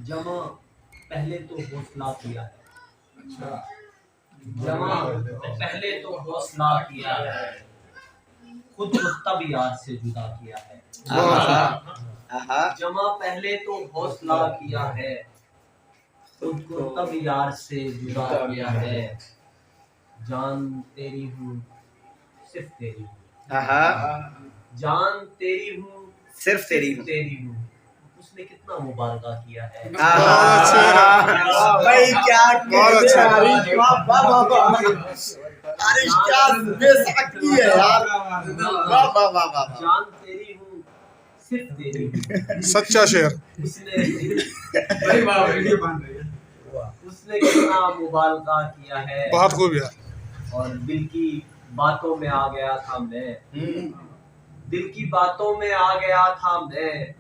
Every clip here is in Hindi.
जमा पहले तो हौसला किया है। अच्छा, जमा पहले तो हौसला किया है, खुद को तब यार से जुदा किया है। जमा पहले तो हौसला किया है, खुद को तब यार से जुदा किया है। जान तेरी हूँ सिर्फ तेरी हूँ, जान तेरी हूँ सिर्फ तेरी हूँ। उसने कितना मुबारका किया है। भाई क्या अरे क्या बेसाखी है यार। वाह वाह वाह वाह। जान तेरी हूँ सिर्फ तेरी हूँ, सच्चा शेर। उसने कितना मुबारका किया है। बहुत खूब यार। और दिल की बातों में आ गया था मैं, दिल की बातों में आ गया था मैं,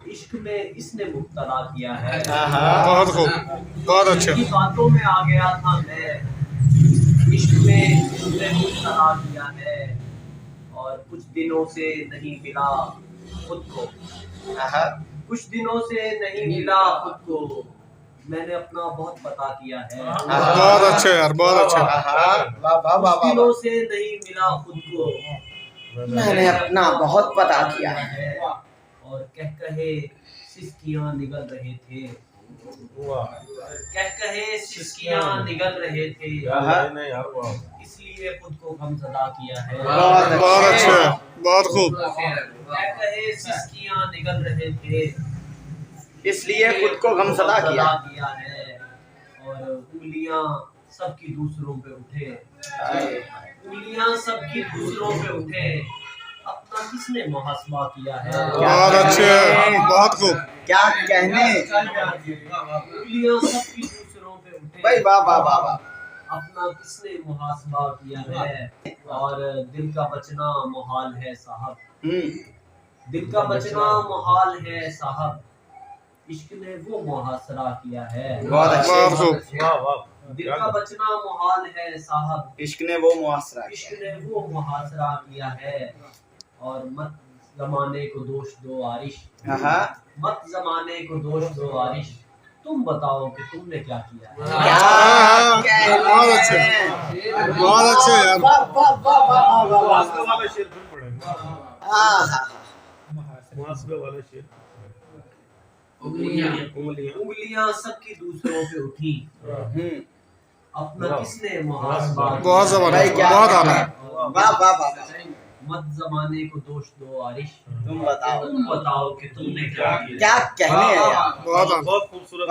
इश्क में इसने मुब्तला किया है। बहुत खूब, बहुत अच्छा। दिल की बातों में आ गया था मैं, इश्क में इसने मुब्तला किया है। और कुछ दिनों से नहीं मिला खुद को, कुछ दिनों से नहीं मिला खुद को, मैंने अपना बहुत पता किया है। बहुत अच्छा यार, बहुत अच्छा। कुछ दिनों से नहीं मिला खुद को, मैंने अपना बहुत पता किया है। और कह कहे सिसकियां निगल रहे थे, कह कहे सिसकियां निगल रहे थे, इसलिए खुद को गमज़दा किया है। बहुत अच्छा, बहुत खूब। कह कहे सिसकियां निगल रहे थे, इसलिए खुद को गमज़दा किया है। और उंगलियां सबकी दूसरों पे उठे, उंगलियां सबकी दूसरों पे उठे, अपना किसने मुहासबा किया है। बहुत अच्छे, बहुत खूब। क्या कहने। उंगलियां सबकी दूसरों पे उठे, भाई वाह वाह वाह वाह। अपना किसने मुहासबा किया है। और दिल का बचना मुहाल है साहब, दिल का बचना मुहाल है साहब, इश्क ने वो मुहासरा किया है। बहुत अच्छे। दिल का बचना मुहाल है साहब, इश्क ने वो मुहासरा किया है। और मत जमाने को दोष दो आरिश, मत जमाने को दोष दो आरिश, तुम बताओ कि तुमने क्या किया है। बहुत अच्छे, बहुत अच्छे यार। उंगलियां सबकी दूसरों पे उठी, अपना किसने मुहासबा। बहुत जबरदस्त, बहुत आला। वाह वाह वाह। मत जमाने को दोष दो आरिश, तुम बताओ कि तुमने क्या किया। क्या कहने हैं यार। बहुत खूबसूरत।